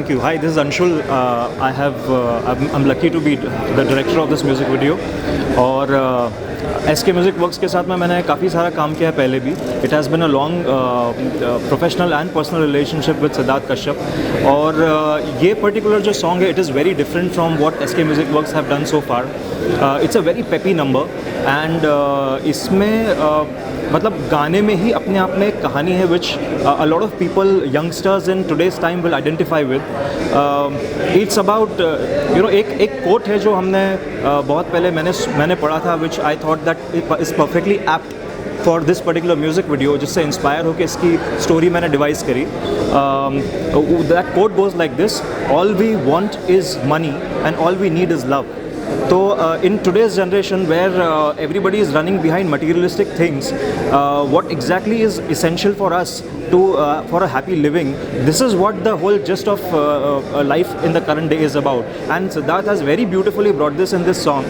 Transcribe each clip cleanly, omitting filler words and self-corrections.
Thank you. Hi, this is Anshul. I'm lucky to be the director of this music video. और SK Music Works के साथ में मैंने काफ़ी सारा काम किया है पहले भी. It has been a long professional and personal relationship with Siddharth Kashyap. और ये particular जो song है, it is very different from what SK Music Works have done so far. It's a very peppy number and इसमें मतलब गाने में ही अपने आप में एक कहानी है which a lot of people, youngsters in today's time will identify with. It's about एक quote है जो हमने बहुत पहले मैंने पढ़ा था which I thought that is perfectly apt for this particular music video, जिससे इंस्पायर होकर इसकी स्टोरी मैंने डिवाइस करी. That quote goes like this: all we want is money and all we need is love. So in today's generation where everybody is running behind materialistic things, what exactly is essential for us to for a happy living? This is what the whole gist of life in the current day is about. And Siddharth has very beautifully brought this in this song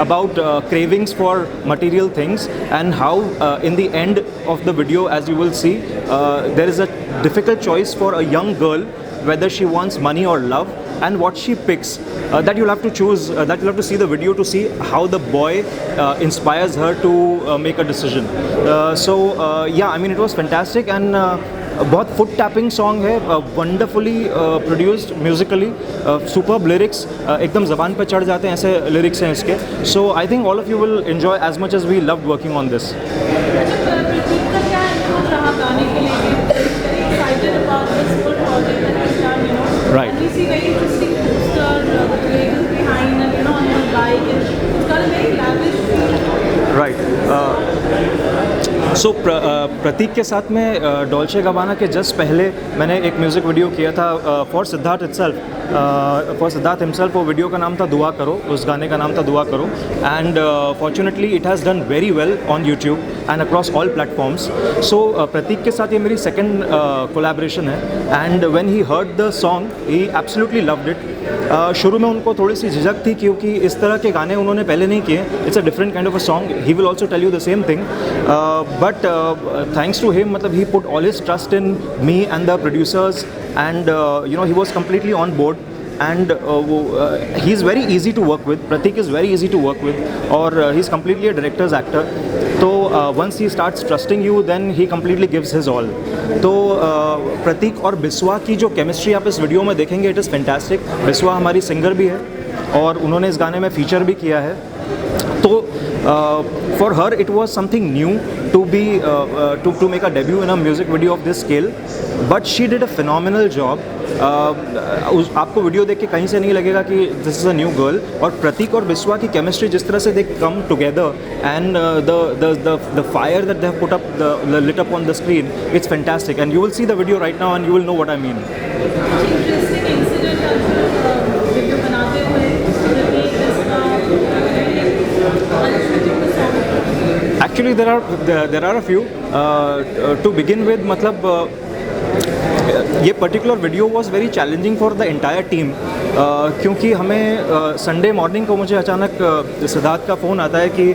about cravings for material things and how in the end of the video, as you will see, there is a difficult choice for a young girl whether she wants money or love, and what she picks. That you'll have to choose, that you'll have to see the video to see how the boy inspires her to make a decision. Yeah, I mean, it was fantastic and बहुत foot tapping song है, wonderfully produced musically, superb lyrics, एकदम ज़बान पे चढ़ जाते हैं ऐसे lyrics हैं इसके. So I think all of you will enjoy as much as we loved working on this. Right. And we see very interesting poster, the creators behind, and on the bike, and it's got a very lavish feel. Right. So प्रतीक के साथ में Dolce गबाना के just पहले मैंने एक music video किया था for Siddharth himself. वो वीडियो का नाम था दुआ करो, उस गाने का नाम था दुआ करो. And fortunately it has done very well on YouTube and across all platforms. So Prateek के साथ ये मेरी सेकेंड कोलैबोरेशन है. And when he heard the song he absolutely loved it. शुरू में उनको थोड़ी सी झिझक थी क्योंकि इस तरह के गाने उन्होंने पहले नहीं किए. It's a different kind of a song. He will also tell you the same thing. But thanks to him, मतलब he put all his trust in me and the producers and he was completely on board and he is very easy to work with. Pratik is very easy to work with, or he's completely a director's actor. So once he starts trusting you, then he completely gives his all. तो प्रतीक और बिस्वा की जो chemistry आप इस video में देखेंगे, it is fantastic. Biswa हमारी singer भी है और उन्होंने इस गाने में फीचर भी किया है. तो for her it was something new to be to make a debut in a music video of this scale, but she did a phenomenal job. आपको वीडियो देख के कहीं से नहीं लगेगा कि this is a new girl. और प्रतीक और बिस्वा की केमिस्ट्री जिस तरह से they come together and the fire that they have put up lit up on the screen, it's fantastic and you will see the video right now and you will know what I mean. Interesting incident video बनाते हुए Actually there are a few. To begin with, मतलब ये particular video was very challenging for the entire team क्योंकि हमें Sunday morning को मुझे अचानक सिद्धार्थ का फ़ोन आता है कि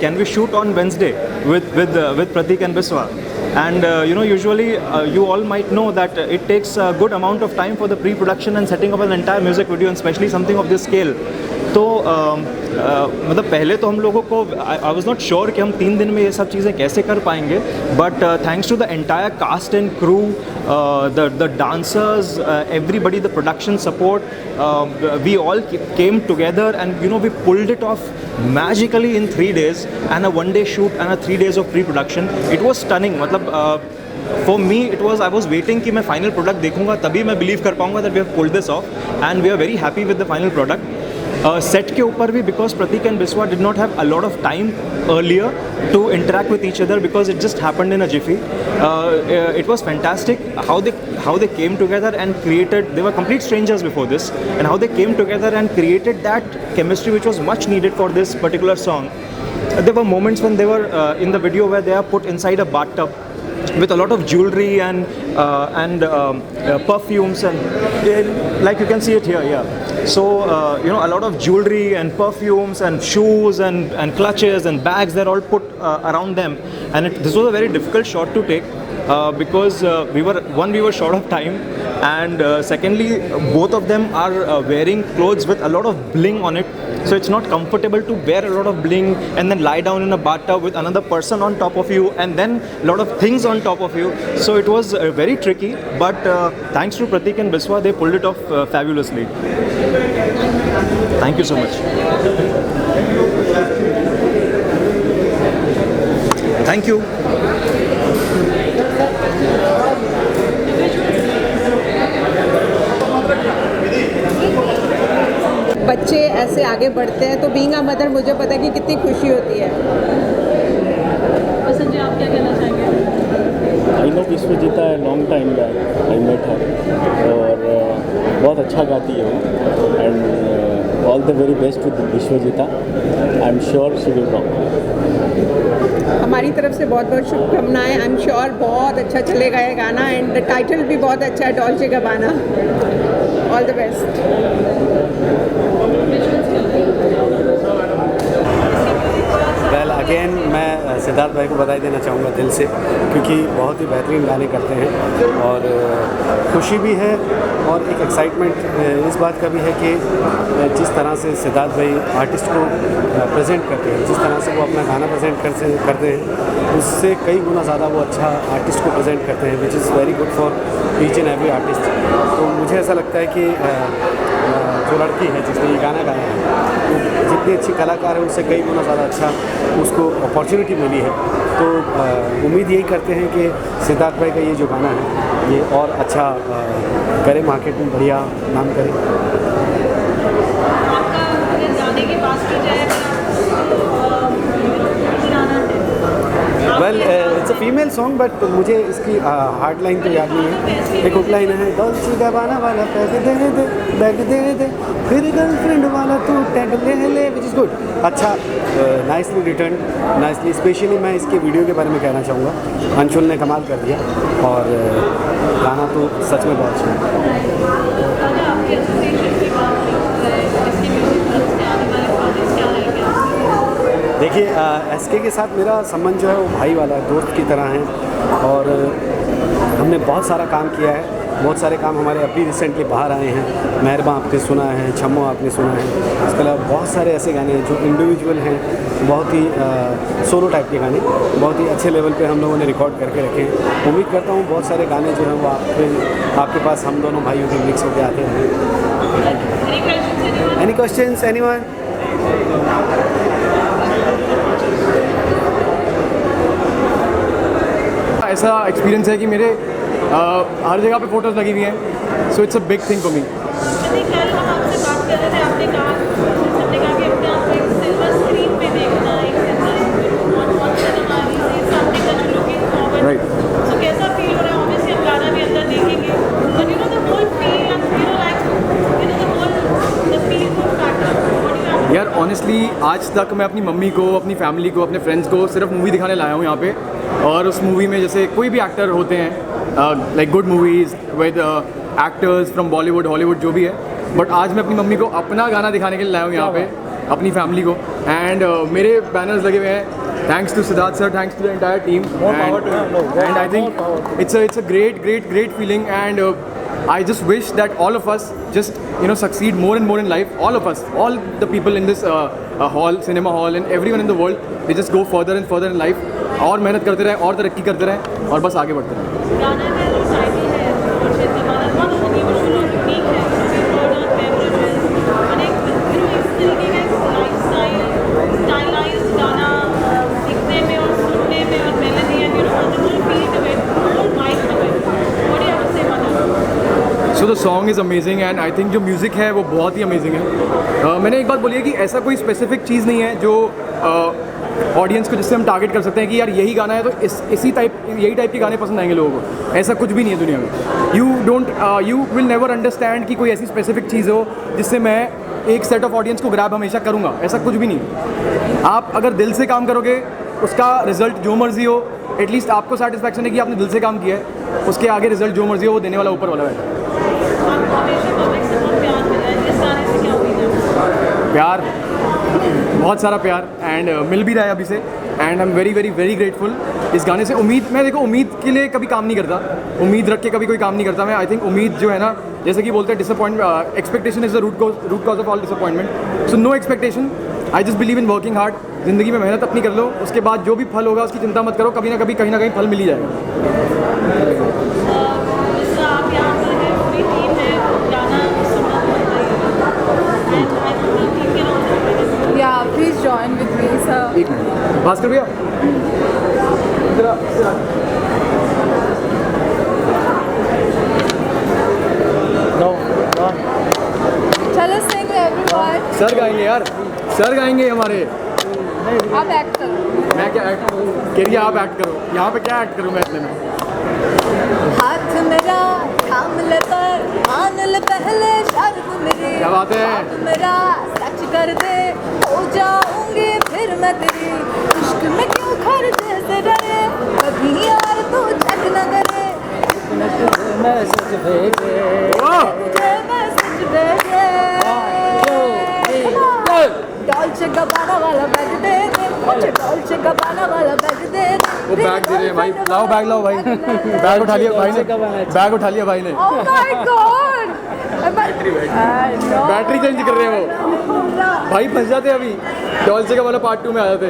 can we shoot on Wednesday with Pratik and Biswa. And usually you all might know that it takes a good amount of time for the pre-production and setting up an entire music video, and especially something of this scale. तो मतलब पहले तो हम लोगों को I was not sure कि हम 3 दिन में ये सब चीज़ें कैसे कर पाएंगे. But thanks to the entire cast and crew, the dancers, everybody, the production support, we all came together and we pulled it off magically in 3 days and a 1-day shoot and a 3 days of pre-production. It was stunning. मतलब for me it was, I was waiting कि मैं final product देखूंगा तभी मैं believe कर पाऊंगा that we have pulled this off, and we are very happy with the final product. Set के ऊपर भी because Pratik and Biswa did not have a lot of time earlier to interact with each other because it just happened in a jiffy. It was fantastic how they came together and created. They were complete strangers before this, and how they came together and created that chemistry which was much needed for this particular song. There were moments when they were in the video where they are put inside a bathtub with a lot of jewelry and perfumes and like you can see it here. Yeah. So, a lot of jewelry and perfumes and shoes and clutches and bags, they're all put around them. And this was a very difficult shot to take because we were short of time, and secondly, both of them are wearing clothes with a lot of bling on it. So it's not comfortable to wear a lot of bling and then lie down in a bathtub with another person on top of you and then a lot of things on top of you. So it was very tricky, but thanks to Pratik and Biswa, they pulled it off fabulously. Thank you so much. Thank you. बच्चे ऐसे आगे बढ़ते हैं तो being a mother मुझे पता है कि कितनी खुशी होती है। संजय, आप क्या कहना चाहेंगे? आई नो विश्वजीता है, long time back I met her, और बहुत अच्छा गाती है वो, and all the very best with Vishwajeeta. I am sure she will rock. हमारी तरफ से बहुत बहुत शुभकामनाएं। आई एम श्योर बहुत अच्छा चलेगा ये गाना, एंड टाइटल भी बहुत अच्छा है, Dolce Gabbana. All the best. Well again मैं सिद्धार्थ भाई को बधाई देना चाहूँगा दिल से, क्योंकि बहुत ही बेहतरीन गाने करते हैं और खुशी भी है और एक एक्साइटमेंट इस बात का भी है कि जिस तरह से सिद्धार्थ भाई आर्टिस्ट को प्रेजेंट करते हैं, जिस तरह से वो अपना गाना प्रेजेंट करते हैं, उससे कई गुना ज़्यादा वो अच्छा आर्टिस्ट को प्रेजेंट करते हैं, which is very good for each and every artist. तो मुझे ऐसा लगता है कि जो लड़की है जिसने ये गाना गाया है, जितनी अच्छी कलाकार है उससे कई गुना ज़्यादा अच्छा उसको अपॉर्चुनिटी मिली है। तो उम्मीद यही करते हैं कि सिद्धार्थ भाई का ये जो गाना है ये और अच्छा करे, मार्केट में बढ़िया नाम करे। आपका अगर गाने की बात की जाए well it's a female song, but मुझे इसकी हार्ड लाइन तो याद नहीं है। एक हुक लाइन है, डॉल्चे गाबाना वाला बैग दे दे, फिर गर्लफ्रेंड वाला तू टैग ले ले, विच इज़ गुड। अच्छा, नाइसली रिटर्न, नाइसली। स्पेशली मैं इसके वीडियो के बारे में कहना चाहूँगा, अंशुल ने कमाल कर दिया और गाना तो सच में बहुत अच्छा है। देखिए एसके के साथ मेरा संबंध जो है वो भाई वाला है, दोस्त की तरह है, और हमने बहुत सारा काम किया है। बहुत सारे काम हमारे अभी रिसेंटली बाहर आए हैं। मेहरबा आपने सुना है, छम्मो आपने सुना है, इसके अलावा बहुत सारे ऐसे गाने हैं जो इंडिविजुअल हैं, बहुत ही सोलो टाइप के गाने, बहुत ही अच्छे लेवल पे हम लोगों ने रिकॉर्ड करके रखे हैं। उम्मीद करता हूँ बहुत सारे गाने जो हैं वो आपके पास हम दोनों भाइयों के मिक्स होकर आते हैं। Any questions anyone? ऐसा एक्सपीरियंस है कि मेरे हर जगह पे फोटोज़ लगी हुई हैं, so it's a big thing for me. कल हम आपसे बात कर रहे थे, आपने कहा कि अपने आप को एक सिल्वर स्क्रीन पे देखना, एक राइट। सो कैसा फील हो रहा है? ऑब्वियसली हम गाना भी अंदर देखेंगे, but you know the whole feel and you know like you know the whole the feel good factor. यार ऑनेस्टली आज तक मैं अपनी मम्मी को, अपनी फैमिली को, अपने फ्रेंड्स को सिर्फ मूवी दिखाने लाया हूँ यहाँ पे, और उस मूवी में जैसे कोई भी एक्टर होते हैं, like good movies with actors from Bollywood Hollywood जो भी है, बट आज मैं अपनी मम्मी को अपना गाना दिखाने के लिए लाया हूँ यहाँ पे, अपनी फैमिली को। एंड मेरे बैनर्स लगे हुए हैं, thanks to Siddharth sir, thanks to the entire team, and I think it's a great feeling, and I just wish that all of us just succeed more and more in life. All of us, all the people in this cinema hall and everyone in the world, they just go further and further in life, और मेहनत करते रहे और तरक्की करते रहे और बस आगे बढ़ते रहे। गाना का जो टाइटल है डॉल्चे गाबाना बहुत इमोशनल और यूनिक है, और एक इस तरीके का एक लाइफस्टाइल स्टाइलाइज्ड गाना दिखने में और सुनने में और melody and the whole feel to it, whole vibe to it. What do you have to say about it? So the song is amazing, and I think जो म्यूज़िक है वो बहुत ही अमेजिंग है। मैंने एक बात बोली है कि ऐसा कोई स्पेसिफिक चीज़ नहीं है जो ऑडियंस को जिससे हम टारगेट कर सकते हैं कि यार यही गाना है तो यही टाइप के गाने पसंद आएंगे लोगों को। ऐसा कुछ भी नहीं है दुनिया में। यू विल नेवर अंडरस्टैंड कि कोई ऐसी स्पेसिफिक चीज़ हो जिससे मैं एक सेट ऑफ ऑडियंस को ग्रैब हमेशा करूँगा, ऐसा कुछ भी नहीं। आप अगर दिल से काम करोगे, उसका रिजल्ट जो मर्जी हो, एटलीस्ट आपको सेटिस्फैक्शन है कि आपने दिल से काम किया है, उसके आगे रिजल्ट जो मर्जी हो वो देने वाला ऊपर वाला है। आपको हमेशा पब्लिक से बहुत प्यार मिला है, जिस गाने से प्यार, बहुत सारा प्यार एंड मिल भी रहा है अभी से and I am very very very grateful इस गाने से। मैं देखो उम्मीद के लिए कभी काम नहीं करता, उम्मीद रख के कभी कोई काम नहीं करता मैं। आई थिंक उम्मीद जो है ना, जैसे कि बोलते हैं disappointment, expectation is the root cause of all disappointment. So no expectation, I just believe in working hard. ज़िंदगी में मेहनत अपनी कर लो, उसके बाद जो भी फल होगा उसकी चिंता मत करो, कभी ना कभी कहीं ना कहीं फल मिल ही जाएगा। आप यहाँ पर है, पूरी टीम है, गाना सुनना बहुत है। टीम के नाम से Yeah, please join with me, sir. एक मिनट भास्कर भैया, इधर आ। चलो sing everyone. सर गाएंगे यार, सर गाएंगे हमारे। आप एक्ट करो। मैं क्या एक्ट करूँ? कह रही है आप एक्ट करो, यहाँ पे क्या एक्ट करूँ मैं इतने में? हाथ मेरा थाम ले पर मान ले पहले शर्त मेरी। क्या बात है? हाथ मेरा सच कर दे, हो जाऊंगी फिर मैं तेरी। इश्क में क्यों खर्चे से डरे, कभी यार तू चेक न करे। मैसेज भेजे तुझे मैसेज भेजे, डॉल्चे गबाना वाला बैग दे दे, मुझे डॉल्चे गबाना वाला बैग दे दे। वो बैग दे रहे हैं भाई, लाओ बैग लाओ भाई। बैग उठा लिया भाई ने, बैग उठा लिया भाई ने। Oh my God! Battery change कर रहे हैं वो भाई, फंस जाते अभी डॉल्चे का वाला पार्ट 2 में आ जाते।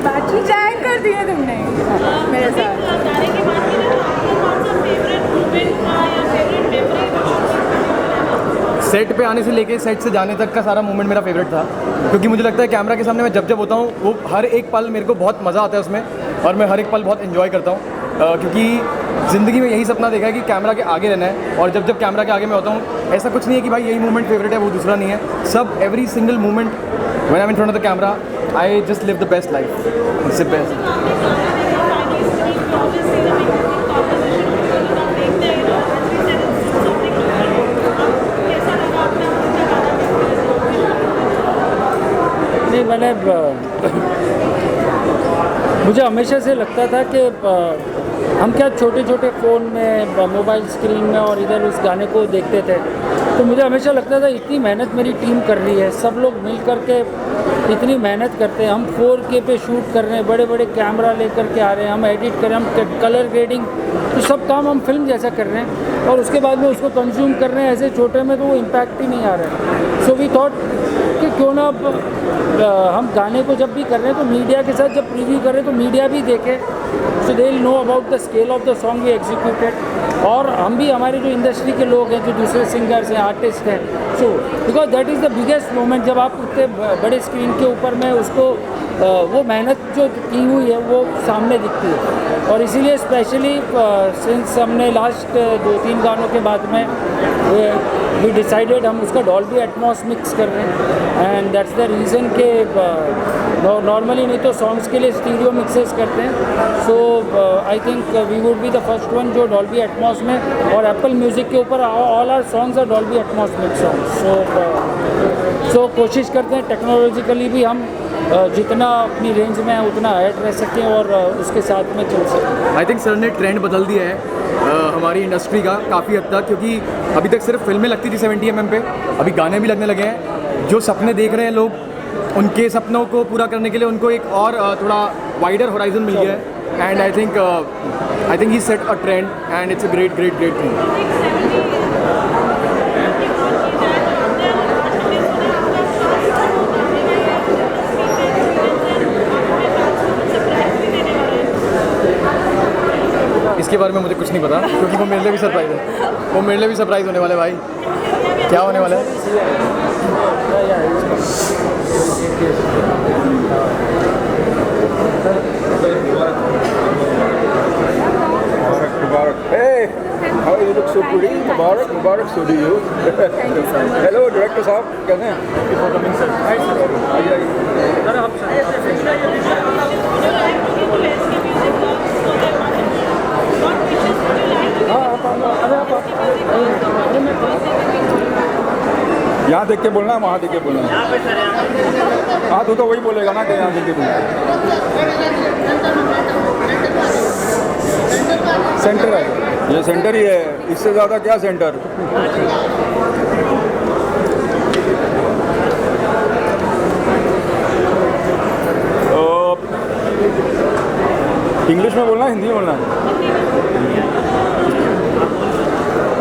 बैटरी चेंज कर दी है तुमने मेरे साथ। गाने की बात करें तो आपका कौन सा फेवरेट मूवमेंट था या फेवरेट मेमोरी? सेट पे आने से लेके सेट से जाने तक का सारा मोमेंट मेरा फेवरेट था, क्योंकि मुझे लगता है कैमरा के सामने मैं जब होता हूँ वो हर एक पल मेरे को बहुत मज़ा आता है उसमें, और मैं हर एक पल बहुत एंजॉय करता हूँ। क्योंकि ज़िंदगी में यही सपना देखा है कि कैमरा के आगे रहना है, और जब कैमरा के आगे मैं होता हूँ ऐसा कुछ नहीं है कि भाई यही मोमेंट फेवरेट है वो दूसरा नहीं है। सब every single moment when I am in front of the camera I just live the best life, it's the best. नहीं, मैंने मुझे हमेशा से लगता था कि हम क्या छोटे छोटे फ़ोन में, मोबाइल स्क्रीन में और इधर उस गाने को देखते थे, तो मुझे हमेशा लगता था इतनी मेहनत मेरी टीम कर रही है, सब लोग मिल कर के इतनी मेहनत करते हैं। हम 4K पे शूट कर रहे हैं, बड़े बड़े कैमरा लेकर के आ रहे हैं, हम एडिट कर रहे हैं, हम कलर ग्रेडिंग, तो सब काम हम फिल्म जैसा कर रहे हैं, और उसके बाद में उसको कंज्यूम कर रहे हैं ऐसे छोटे में, तो वो इम्पैक्ट ही नहीं आ रहा है। सो वी थॉट कि क्यों ना हम गाने को जब भी कर रहे हैं तो मीडिया के साथ जब प्रीव्यू करें तो मीडिया भी देखे, so they will know about the scale of the song we executed. और हम भी, हमारे जो इंडस्ट्री के लोग हैं, जो दूसरे सिंगर्स हैं, आर्टिस्ट हैं, so because that is the biggest moment, जब आप उतने बड़े स्क्रीन के ऊपर में उसको वो मेहनत जो की हुई है वो सामने दिखती है। और इसीलिए स्पेशली सिंस हमने लास्ट 2-3 गानों के बाद में वी डिसाइडेड हम उसका डॉल्बी एटमॉस मिक्स कर रहे हैं, एंड दैट्स द रीज़न के नॉर्मली नहीं तो सॉन्ग्स के लिए स्टीरियो मिक्सेस करते हैं। So I think we would be the first one जो डॉल्बी एटमॉस में, और एप्पल म्यूज़िक के ऊपर all our songs are Dolby Atmos mix songs. So कोशिश करते हैं टेक्नोलॉजिकली भी हम जितना अपनी रेंज में है उतना ऐड रह सकें और उसके साथ में चल सकें। आई थिंक सर ने ट्रेंड बदल दिया है हमारी इंडस्ट्री का काफ़ी हद तक, क्योंकि अभी तक सिर्फ फिल्में लगती थी 70 mm पे, अभी गाने भी लगने लगे हैं। जो सपने देख रहे हैं लोग, उनके सपनों को पूरा करने के लिए उनको एक और थोड़ा वाइडर होराइजन मिल गया है, and I think he set a trend and it's a great great great thing. इसके बारे में मुझे कुछ नहीं पता, क्योंकि वो मेरे लिए भी सरप्राइज़ है, वो मेरे लिए भी सरप्राइज़ होने वाला है भाई। क्या होने वाला है? Hey, how you look so pretty. Mubarak, Mubarak, so do you. Thank you so much. Hello, director साहब, कैसे हैं? यहाँ देख के बोलना है, वहाँ देख के बोलना है। हाँ, तू तो वही बोलेगा ना कि यहाँ देख के बोलना। सेंटर है, ये सेंटर ही है, इससे ज़्यादा क्या सेंटर। इंग्लिश में बोलना है, हिंदी में बोलना है?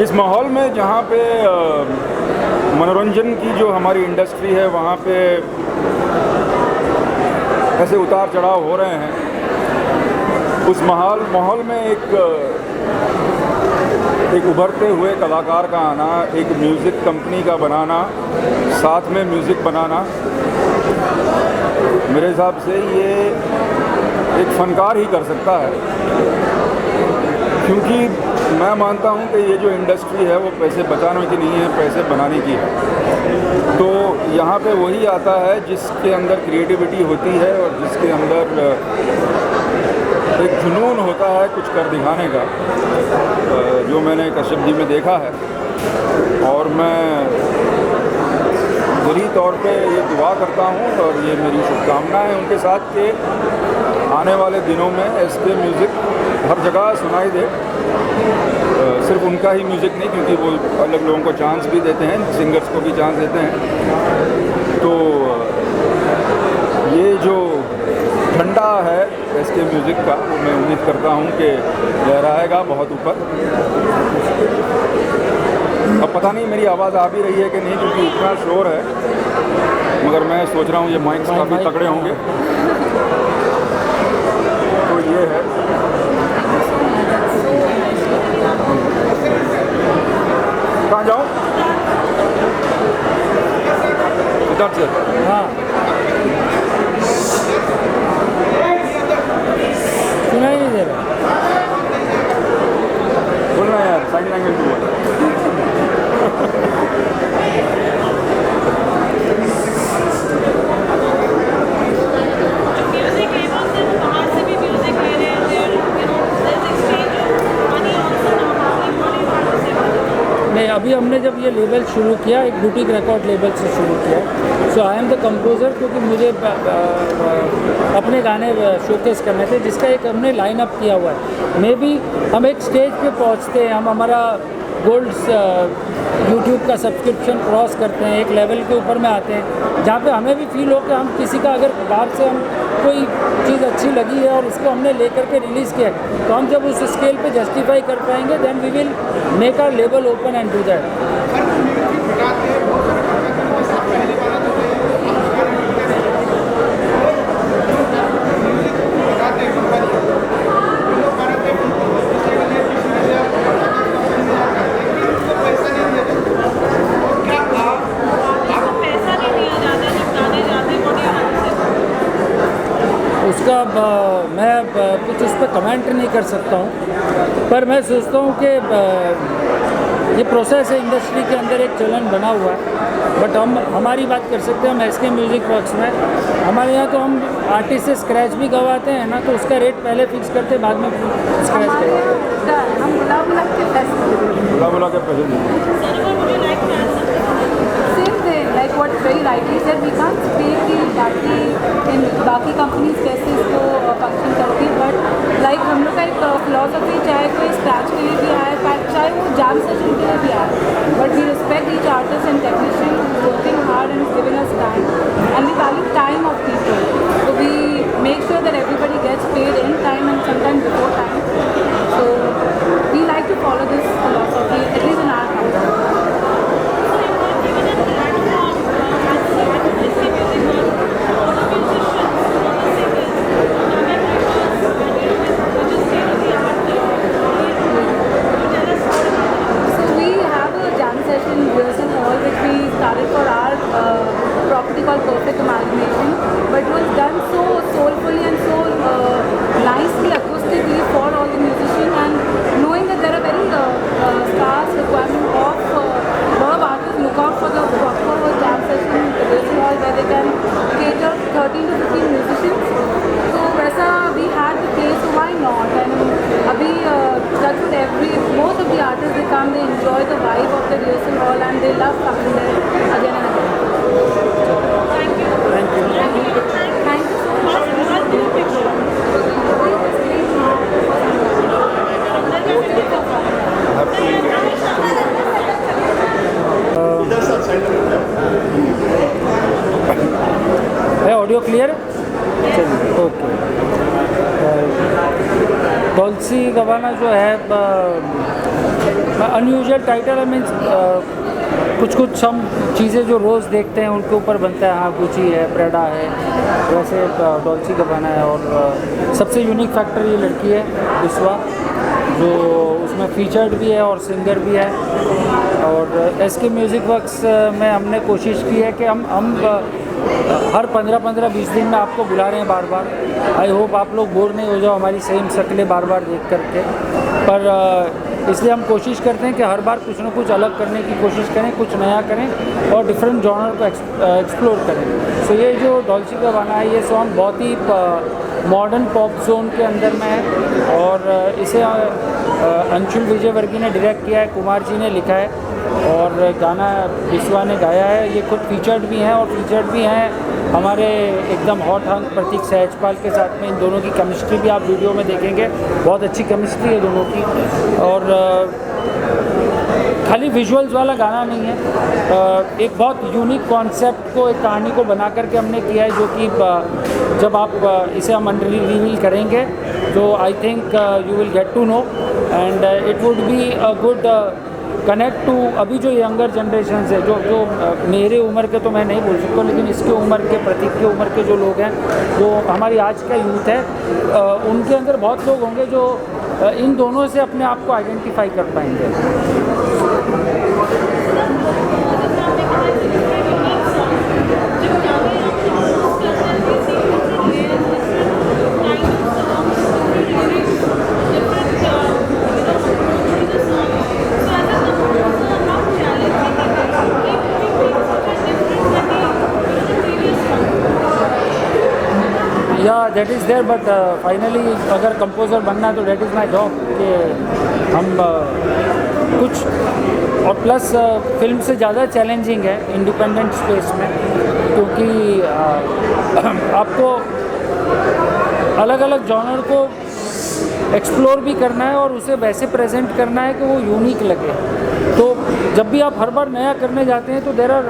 इस माहौल में जहाँ पे मनोरंजन की जो हमारी इंडस्ट्री है वहाँ पे ऐसे उतार चढ़ाव हो रहे हैं, उस माहौल में एक उभरते हुए कलाकार का आना, एक म्यूज़िक कंपनी का बनाना, साथ में म्यूज़िक बनाना, मेरे हिसाब से ये एक फ़नकार ही कर सकता है। क्योंकि मैं मानता हूँ कि ये जो इंडस्ट्री है वो पैसे बचाने की नहीं है, पैसे बनाने की है। तो यहाँ पे वही आता है जिसके अंदर क्रिएटिविटी होती है और जिसके अंदर एक जुनून होता है कुछ कर दिखाने का, जो मैंने कश्यप जी में देखा है। और मैं दिली तौर पे ये दुआ करता हूँ और ये मेरी शुभकामना है उनके साथ कि आने वाले दिनों में एसके म्यूज़िक हर जगह सुनाई दे। सिर्फ उनका ही म्यूज़िक नहीं, क्योंकि वो अलग लोगों को चांस भी देते हैं, सिंगर्स को भी चांस देते हैं। तो ये जो झंडा है एसके म्यूज़िक का, वो मैं उम्मीद करता हूँ कि लहराएगा बहुत ऊपर। अब पता नहीं मेरी आवाज़ आ भी रही है कि नहीं, क्योंकि इतना शोर है, मगर मैं सोच रहा हूँ ये माइक्स काफ़ी तगड़े होंगे। तो ये है, कहाँ जाऊँ? इधर से। हाँ, सुनाई नहीं दे रहा। बोलना यार, साइन लैंग्वेज में बोल। म्यूजिक लेबल से बाहर से भी म्यूजिक ले रहे हैं, नहीं, अभी हमने जब ये लेबल शुरू किया, एक बुटीक रिकॉर्ड लेबल से शुरू किया। सो आई एम द कंपोज़र, क्योंकि मुझे अपने गाने शोकेस करने थे, जिसका एक हमने लाइन अप किया हुआ है। मे बी हम एक स्टेज पे पहुंचते हैं, हम हमारा गोल्ड यूट्यूब का सब्सक्रिप्शन क्रॉस करते हैं, एक लेवल के ऊपर में आते हैं जहाँ पे हमें भी फील हो कि हम किसी का अगर बाहर से हम कोई चीज़ अच्छी लगी है और उसको हमने लेकर के रिलीज़ किया, तो हम जब उस स्केल पे जस्टिफाई कर पाएंगे, then we will make our label open and do that. उसका मैं कुछ उस पर कमेंट नहीं कर सकता हूँ, पर मैं सोचता हूँ कि ये प्रोसेस है इंडस्ट्री के अंदर, एक चलन बना हुआ है। बट हम हमारी बात कर सकते हैं, हम एसके म्यूज़िक वर्क्स में हमारे यहाँ तो हम आर्टिस्ट से स्क्रैच भी गवाते हैं ना, तो उसका रेट पहले फिक्स करते हैं, बाद में स्क्रैच करते हैं। हम बुला के पैसे same thing, like what very rightly said, we can't speak की बाकी कंपनीज कैसे इसको फंक्शन करती है, बट लाइक हम लोग का एक फिलॉसफी, चाहे कोई स्क्रैच के लिए भी आए, चाहे वो जैम सेशन के लिए भी आए, but we respect each artist and technician working hard and giving us time and we value time of people, so we make sure that everybody gets paid in time and sometimes before time. So we like to follow this philosophy, at least in our company. Called Perfect Amalgamation, but it was done so soulfully and so nicely, acoustically for all the musicians, and knowing that there are very scarce requirement of lot of artists look out for the proper jam session rehearsal hall where they can cater 13 to 15 musicians. So वैसा we had the place, so why not? And अभी that's what most of the artists, they come, they enjoy the vibe of the rehearsal hall and they love coming there again and again. Thank you. Thank you. Thank you so much. चलिए okay. डॉल्ची गबाना जो है unusual title means कुछ कुछ हम चीज़ें जो रोज़ देखते हैं उनके ऊपर बनता है। हाँ, गुची है, प्रेडा है, वैसे डॉल्ची गबाना है। और सबसे यूनिक फैक्टर ये लड़की है बिस्वा, जो उसमें फीचर्ड भी है और सिंगर भी है। और एसके म्यूज़िक वर्क्स में हमने कोशिश की है कि हम हर 15-20 दिन में आपको बुला रहे हैं बार बार। आई होप आप लोग बोर नहीं हो जाओ हमारी सेम शक्लें बार बार देख करके, पर इसलिए हम कोशिश करते हैं कि हर बार कुछ ना कुछ अलग करने की कोशिश करें, कुछ नया करें और डिफरेंट जॉनर को एक्सप्लोर करें। सो ये जो डॉल्ची गबाना है, ये सॉन्ग बहुत ही मॉडर्न पॉप जोन के अंदर में है और इसे अंशुल विजयवर्गीय ने डायरेक्ट किया है, कुमार जी ने लिखा है और गाना बिस्वा ने गाया है। ये खुद फीचर्ड भी हैं और फीचर्ड भी हैं हमारे एकदम हॉट हंक प्रतीक सहजपाल के साथ में। इन दोनों की केमिस्ट्री भी आप वीडियो में देखेंगे, बहुत अच्छी केमिस्ट्री है दोनों की। और खाली विजुअल्स वाला गाना नहीं है, एक बहुत यूनिक कॉन्सेप्ट को, एक कहानी को बना करके हमने किया है, जो कि जब आप इसे हम रिवील करेंगे तो I think you will get to know and it would be a good connect to अभी जो यंगर जनरेशन है, जो मेरे उम्र के तो मैं नहीं बोल सकता, लेकिन इसके उम्र के, प्रतीक के उम्र के जो लोग हैं, जो हमारी आज का यूथ है, उनके अंदर बहुत लोग होंगे जो इन दोनों से अपने आप को आइडेंटिफाई कर पाएंगे। या that is there, but finally अगर कंपोज़र बनना है तो दैट इज़ माई जॉब कि हम कुछ, और प्लस फिल्म से ज़्यादा चैलेंजिंग है इंडिपेंडेंट स्पेस में, क्योंकि आपको अलग अलग जॉनर को एक्सप्लोर भी करना है और उसे वैसे प्रेजेंट करना है कि वो यूनिक लगे। तो जब भी आप हर बार नया करने जाते हैं तो देर आर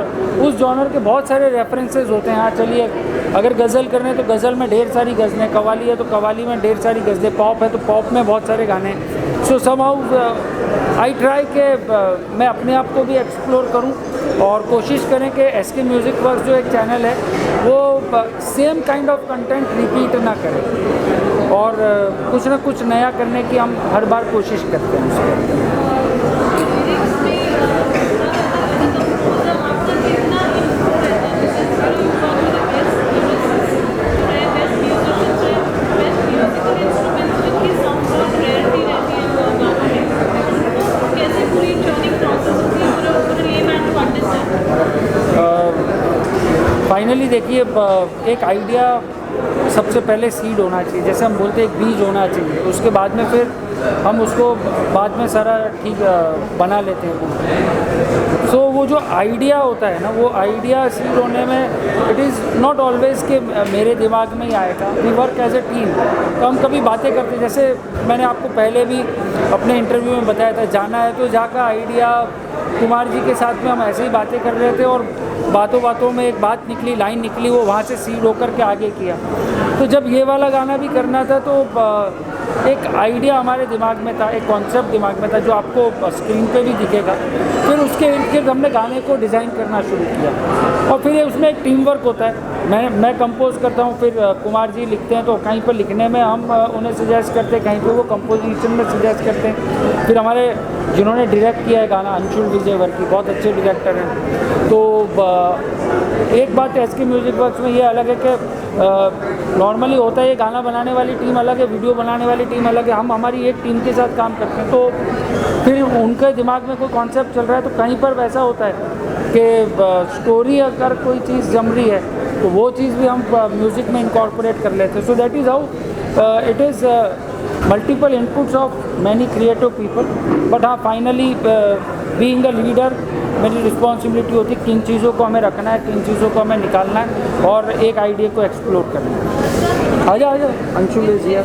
उस जॉनर के बहुत सारे रेफरेंसेस होते हैं। हाँ चलिए, अगर गज़ल करने तो गज़ल में ढेर सारी गज़लें, कवाली है तो कवाली में ढेर सारी गज़लें, पॉप है तो पॉप में बहुत सारे गाने। सो समहाउ आई ट्राई के मैं अपने आप को भी एक्सप्लोर करूं और कोशिश करें कि एसके म्यूज़िक वर्क्स जो एक चैनल है वो same kind of content repeat ना करें और कुछ ना कुछ नया करने की हम हर बार कोशिश करते हैं उसके। फाइनली देखिए, एक आइडिया सबसे पहले सीड होना चाहिए, जैसे हम बोलते हैं एक बीज होना चाहिए, उसके बाद में फिर हम उसको बाद में सारा ठीक बना लेते हैं। सो वो जो आइडिया होता है ना, वो आइडिया सीड होने में इट इज़ नॉट ऑलवेज़ कि मेरे दिमाग में ही आएगा। We work as a team, तो हम कभी बातें करते, जैसे मैंने आपको पहले भी अपने इंटरव्यू में बताया था, जाना है तो जा का आइडिया कुमार जी के साथ में हम ऐसे ही बातें कर रहे थे और बातों बातों में एक बात निकली, लाइन निकली, वो वहाँ से सीड होकर के आगे किया। तो जब ये वाला गाना भी करना था तो एक आइडिया हमारे दिमाग में था, एक कॉन्सेप्ट दिमाग में था जो आपको स्क्रीन पे भी दिखेगा। फिर उसके इर्द गिर्द हमने गाने को डिज़ाइन करना शुरू किया और फिर ये उसमें एक टीम वर्क होता है। मैं कंपोज करता हूँ, फिर कुमार जी लिखते हैं, तो कहीं पर लिखने में हम उन्हें सजेस्ट करते हैं, कहीं पर वो कंपोजिशन में सजेस्ट करते हैं। फिर हमारे जिन्होंने डायरेक्ट किया है गाना, अंशुल विजयवर्गीय, बहुत अच्छे डायरेक्टर हैं। तो एक बात एसके म्यूज़िक वर्क्स में ये अलग है कि नॉर्मली होता है ये गाना बनाने वाली टीम अलग है, वीडियो बनाने वाली टीम अलग है, हम हमारी एक टीम के साथ काम करते हैं। तो फिर उनके दिमाग में कोई कॉन्सेप्ट चल रहा है तो कहीं पर वैसा होता है कि स्टोरी अगर कोई चीज़ जम रही है तो वो चीज़ भी हम म्यूज़िक में इनकॉर्पोरेट कर लेते हैं। So that is how it is multiple inputs of many creative people, but हाँ फाइनली बीइंग अ लीडर मेरी रिस्पॉन्सिबिलिटी होती है किन चीज़ों को हमें रखना है, किन चीज़ों को हमें निकालना है और एक आइडिया को एक्सप्लोर करना है। आजा Anshul ji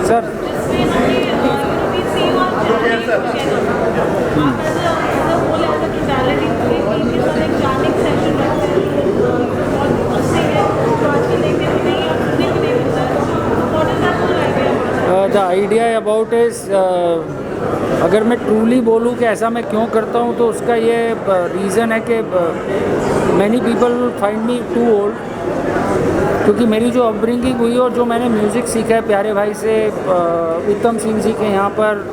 sir. The idea about is, अगर मैं ट्रूली बोलूँ कि ऐसा मैं क्यों करता हूँ, तो उसका ये रीज़न है कि many people find me too old, क्योंकि मेरी जो अपब्रिंगिंग हुई और जो मैंने म्यूज़िक सीखा है प्यारे भाई से, उत्तम सिंह जी के यहाँ पर,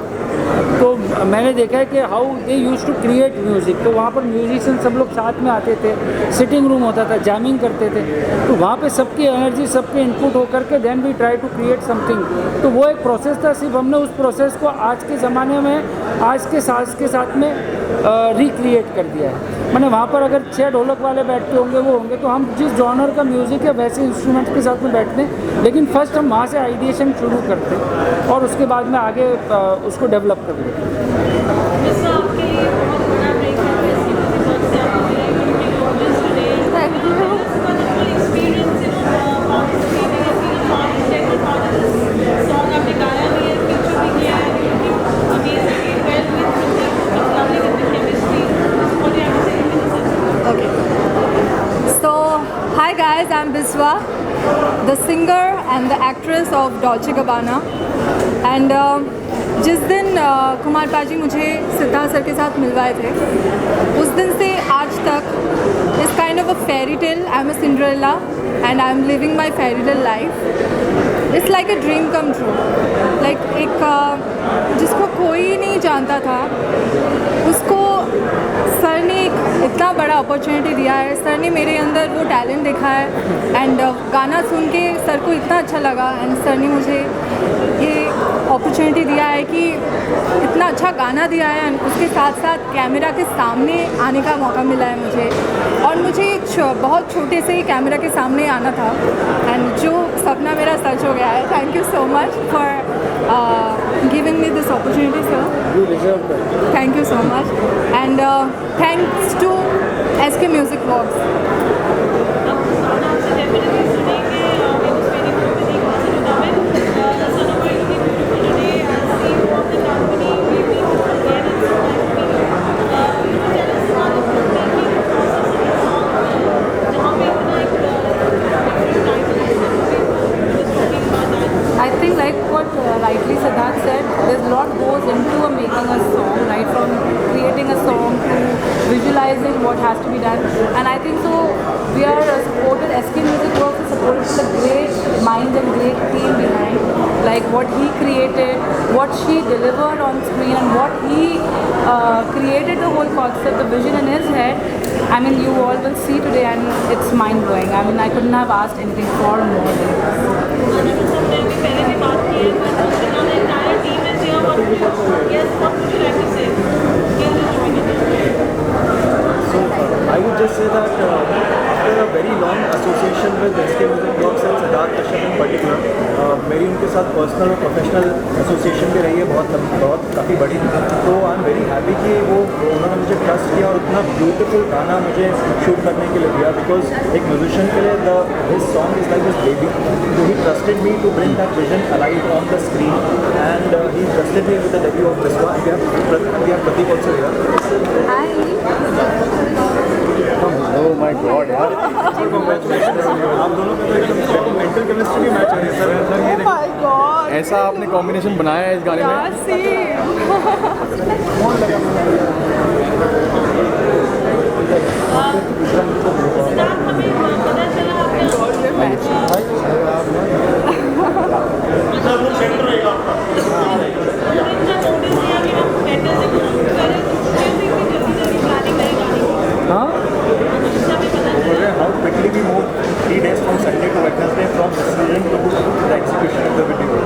तो मैंने देखा है कि how they use to create music. तो वहाँ पर म्यूजिशियन सब लोग साथ में आते थे, सिटिंग रूम होता था, जैमिंग करते थे, तो वहाँ पे सबकी एनर्जी, सबके इनपुट होकर के then we try to create something. तो वो एक प्रोसेस था, सिर्फ हमने उस प्रोसेस को आज के ज़माने में आज के साज के साथ में रिक्रिएट कर दिया है। मैंने वहाँ पर अगर 6 ढोलक वाले बैठते होंगे वो होंगे, तो हम जिस जॉनर का म्यूज़िक है वैसे इंस्ट्रूमेंट्स के साथ में बैठते हैं, लेकिन फर्स्ट हम वहाँ से आइडिएशन शुरू करते हैं और उसके बाद में आगे उसको डेवलप कर लेते हैं। मिस आपके लिए बहुत बड़ा ब्रेक है वैसे म्यूजिक से आप मुझे technologies today thank you wonderful experience participating as being participating song आपने गाया भी है, फीचर भी किया है, amazingly well with lovely with the chemistry. What do you have to say? Okay. So, hi guys, I'm Biswa, the singer and the actress of Dolce Gabbana. And जिस दिन कुमार पाजी मुझे सिद्धार्थ सर के साथ मिलवाए थे, उस दिन से आज तक इस kind of a fairy tale, I am a Cinderella and I am living my fairy tale life. It's like a dream come true. Like एक जिसको कोई नहीं जानता था, उसको सर ने एक इतना बड़ा अपॉर्चुनिटी दिया है। सर ने मेरे अंदर वो टैलेंट देखा है एंड गाना सुन के सर को इतना अच्छा लगा एंड सर ने मुझे ये अपॉर्चुनिटी दिया है कि इतना अच्छा गाना दिया है एंड उसके साथ साथ कैमरा के सामने आने का मौका मिला है मुझे। और मुझे बहुत छोटे से ही कैमरा के सामने आना था एंड जो सपना मेरा सच हो गया है। Thank you so much for giving me this opportunity sir. Thank you so much and thanks to SK music works. I think like what rightly Siddharth said, there's a lot goes into making a song, right? From creating a song to visualizing what has to be done. And I think so we are supported, SK Music Works is supported with a great mind and great team behind. Like what he created, what she delivered on screen and what he created the whole concept, the vision in his head. I mean you all will see today and it's mind blowing. I mean I couldn't have asked anything far more than this. पहले भी बात की है, but the entire team is here. Yes, what would you like to say? Yes, just join it. So I would just say that after a very long association with SK Music Works and Siddharth Kashyap in particular, मेरी उनके साथ personal और professional association भी रही है बहुत काफ़ी बड़ी। तो आई एम वेरी हैप्पी कि वो उन्होंने मुझे ट्रस्ट किया और उतना ब्यूटीफुल गाना मुझे शूट करने के लिए दिया। बिकॉज एक म्यूजिशियन के लिए his song is like his baby, तो he trusted me to bring that vision alive on the screen and he trusted me with the debut of Biswa. We have Pratik also here. Oh my God, यार आप दोनों का तो एकदम mental chemistry भी match हो रही है सर। ये देखिए ऐसा आपने कॉम्बिनेशन बनाया है इस गाने में। सिद्धार्थ, हमें पता चला आपने हाँ, how quickly we moved 3 days from Sunday to Wednesday from decision to the execution of the video.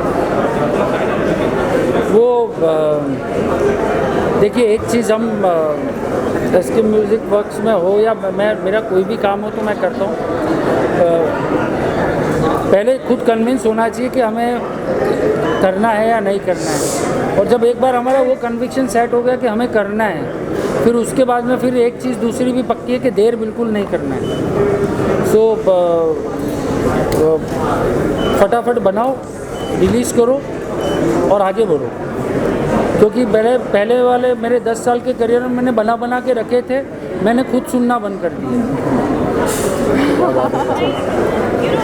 वो देखिए एक चीज़ हम SK म्यूज़िक वर्क्स में हो या मैं मेरा कोई भी काम हो तो मैं करता हूँ, पहले खुद कन्विंस होना चाहिए कि हमें करना है या नहीं करना है। और जब एक बार हमारा वो कन्विक्शन सेट हो गया कि हमें करना है, फिर उसके बाद में फिर एक चीज़ दूसरी भी पक्की है कि देर बिल्कुल नहीं करना है। सो फटाफट बनाओ, रिलीज़ करो और आगे बढ़ो। क्योंकि पहले वाले मेरे 10 साल के करियर में मैंने बना के रखे थे, मैंने खुद सुनना बंद कर दिया।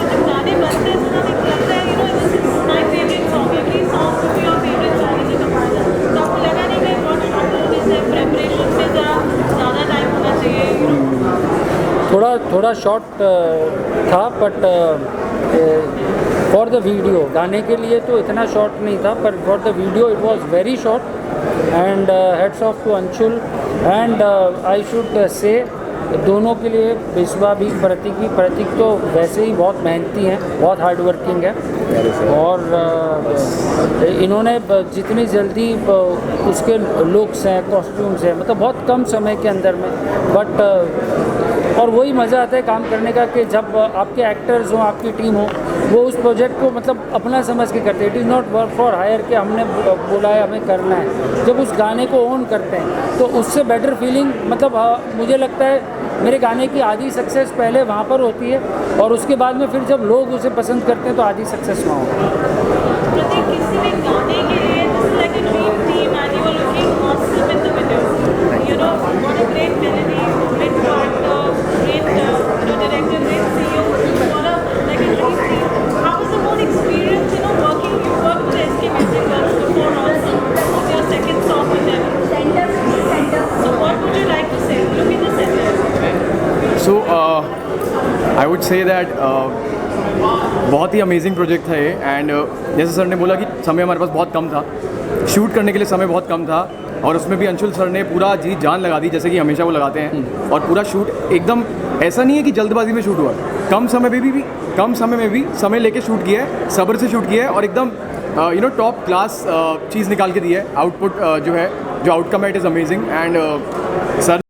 जब गाने बनते हैं तो लगता है this is my favorite song, every song थोड़ा शॉर्ट था, बट फॉर द वीडियो, गाने के लिए तो इतना शॉर्ट नहीं था, पर for the video it was very short. And heads off to Anshul. And I should say दोनों के लिए, विश्वा भी, प्रतीक तो वैसे ही बहुत मेहनती हैं, बहुत हार्ड वर्किंग है. और इन्होंने जितनी जल्दी उसके लुक्स हैं, कॉस्ट्यूम्स हैं, मतलब बहुत कम समय के अंदर में, बट और वही मज़ा आता है काम करने का कि जब आपके एक्टर्स हों, आपकी टीम हो, वो उस प्रोजेक्ट को मतलब अपना समझ के करते हैं. It is not work for hire कि हमने बोला है हमें करना है. जब उस गाने को ओन करते हैं तो उससे बेटर फीलिंग, मतलब मुझे लगता है मेरे गाने की आधी सक्सेस पहले वहाँ पर होती है, और उसके बाद में फिर जब लोग उसे पसंद करते हैं तो आधी सक्सेस वहाँ होती है. प्रतीक, किसी भी गाने के लिए this is like a dream team and you are looking awesome in the video. You know, what a great melody, great actor, great director, great CEO. What a like a dream team. How was the whole experience? You know, working. You worked with SK Music Works before also. This was your second song with them. So what would you like to say? Look in the center. So I would say that बहुत ही amazing project था ये. And जैसे sir ने बोला कि समय हमारे पास बहुत कम था, शूट करने के लिए समय बहुत कम था, और उसमें भी अंशुल सर ने पूरा जी जान लगा दी, जैसे कि हमेशा वो लगाते हैं. और पूरा शूट एकदम ऐसा नहीं है कि जल्दबाजी में शूट हुआ, कम समय में भी समय लेके शूट किया है, सब्र से शूट किया है, और एकदम यू नो टॉप क्लास चीज़ निकाल के दी है. आउटपुट जो है, जो आउटकम है, it is amazing. And sir